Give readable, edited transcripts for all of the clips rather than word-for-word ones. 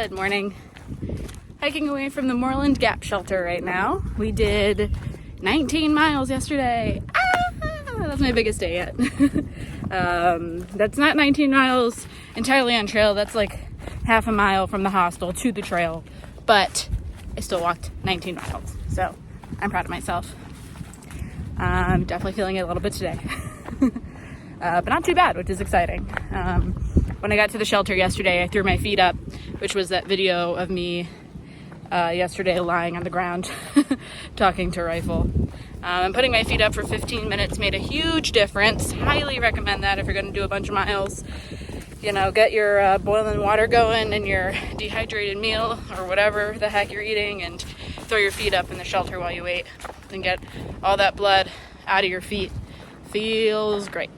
Good morning. Hiking away from the Moorland Gap shelter right now. We did 19 miles yesterday. That's my biggest day yet. That's not 19 miles entirely on trail. That's like half a mile from the hostel to the trail. But I still walked 19 miles. So I'm proud of myself. I'm definitely feeling it a little bit today. But not too bad, which is exciting. When I got to the shelter yesterday, I threw my feet up, which was that video of me yesterday lying on the ground talking to Rifle. And putting my feet up for 15 minutes made a huge difference. Highly recommend that if you're going to do a bunch of miles. You know, get your boiling water going and your dehydrated meal or whatever the heck you're eating, and throw your feet up in the shelter while you wait and get all that blood out of your feet. Feels great.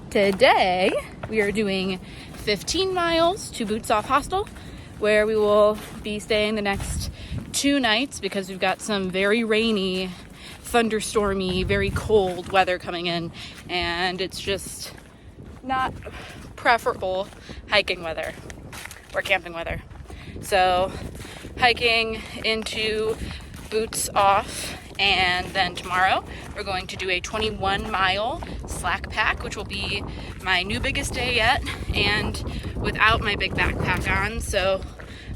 Today we are doing 15 miles to Boots Off Hostel, where we will be staying the next 2 nights because we've got some very rainy, thunderstormy, very cold weather coming in, and it's just not preferable hiking weather or camping weather. So hiking into Boots Off, and then tomorrow we're going to do a 21-mile slack pack, which will be my new biggest day yet, and without my big backpack on, so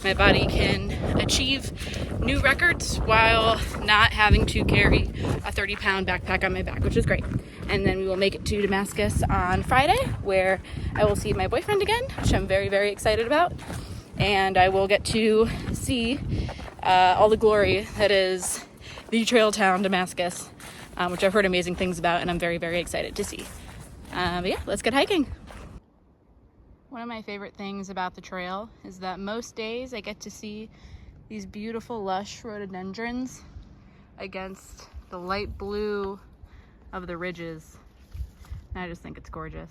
my body can achieve new records while not having to carry a 30-pound backpack on my back, which is great. And then we will make it to Damascus on Friday, where I will see my boyfriend again, which I'm very, very excited about. And I will get to see all the glory that is the trail town Damascus, which I've heard amazing things about, and I'm very, very excited to see. But yeah, let's get hiking. One of my favorite things about the trail is that most days I get to see these beautiful lush rhododendrons against the light blue of the ridges. And I just think it's gorgeous.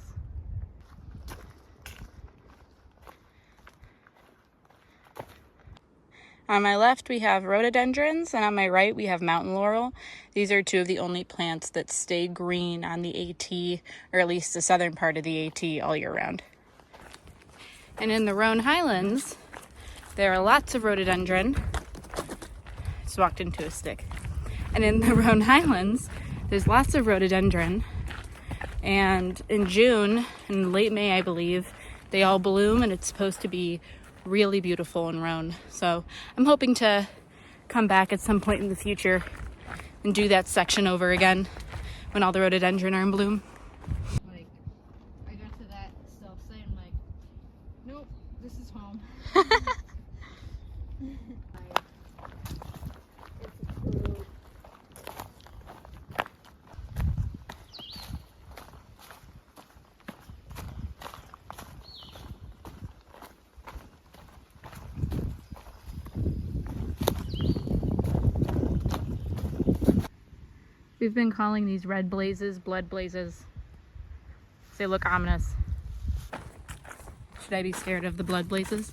On my left we have rhododendrons, and on my right we have mountain laurel. These are two of the only plants that stay green on the AT, or at least the southern part of the AT, all year round. And in the Roan Highlands, there are lots of rhododendron. Just walked into a stick. And in the Roan Highlands, there's lots of rhododendron. And in June, and late May, I believe, they all bloom, and it's supposed to be really beautiful in Roan. So I'm hoping to come back at some point in the future and do that section over again when all the rhododendron are in bloom. Like, I got to that stuff saying like, nope, this is home. We've been calling these red blazes blood blazes. They look ominous. Should I be scared of the blood blazes?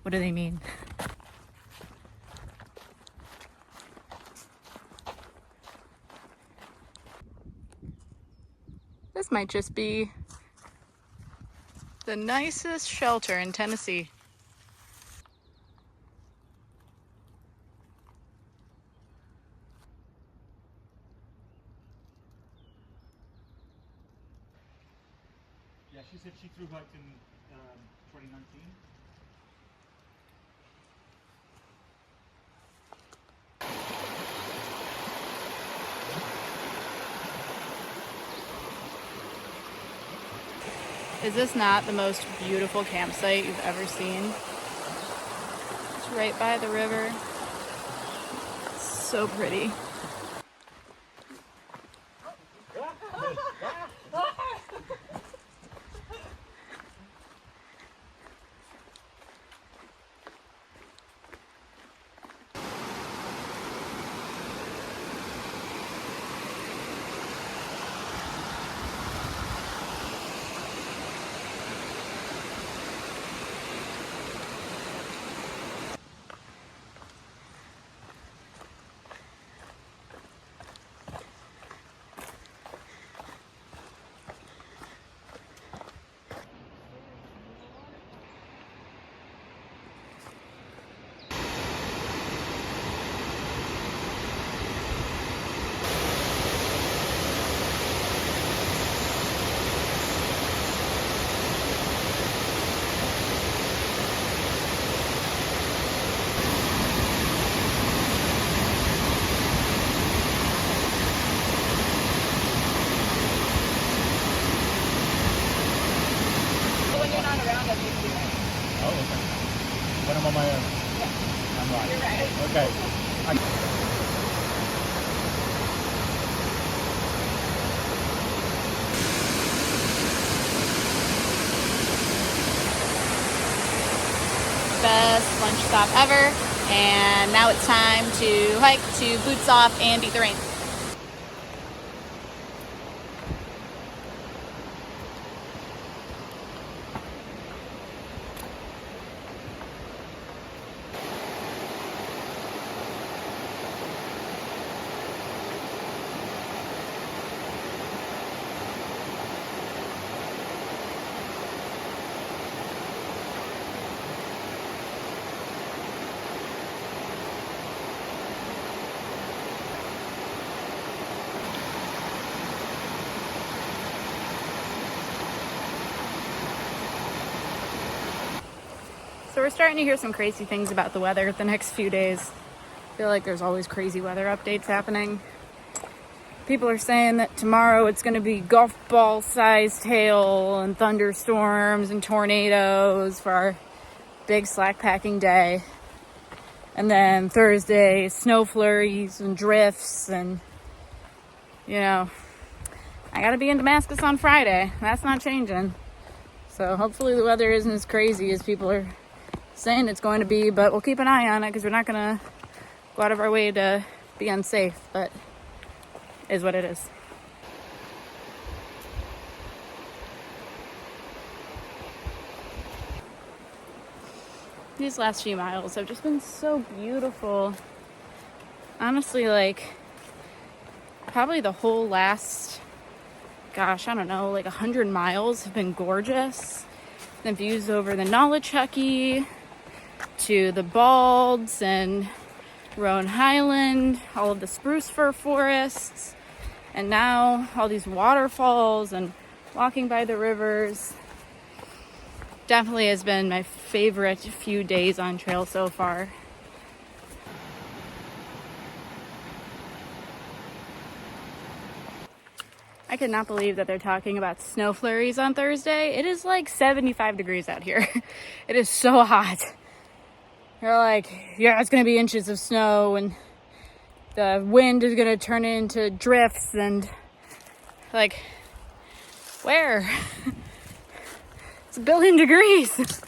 What do they mean? This might just be the nicest shelter in Tennessee. Yeah, she said she ThruHiked in 2019. Is this not the most beautiful campsite you've ever seen? It's right by the river. It's so pretty. Okay. Best lunch stop ever. And now it's time to hike to boots off and beat the rain. So we're starting to hear some crazy things about the weather the next few days. I feel like there's always crazy weather updates happening. People are saying that tomorrow it's going to be golf ball sized hail and thunderstorms and tornadoes for our big slack packing day. And then Thursday, snow flurries and drifts, and you know, I gotta be in Damascus on Friday. That's not changing. So hopefully the weather isn't as crazy as people are saying it's going to be, but we'll keep an eye on it because we're not gonna go out of our way to be unsafe, but it is what it is. These last few miles have just been so beautiful. Honestly, like probably the whole last, gosh, I don't know, like 100 miles have been gorgeous. The views over the Nolichucky to the Balds and Roan Highland, all of the spruce fir forests, and now all these waterfalls and walking by the rivers. Definitely has been my favorite few days on trail so far. I could not believe that they're talking about snow flurries on Thursday. It is like 75 degrees out here. It is so hot. They're like, yeah, it's going to be inches of snow and the wind is going to turn into drifts, and like, where? It's 1 billion degrees.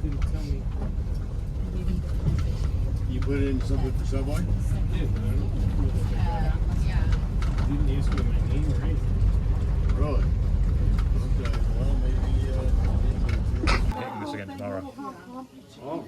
Didn't tell me. You put it in something for Subway? I did, but I don't know. Didn't ask me my name or anything. Really? Okay, well, maybe, Taking this again tomorrow. oh.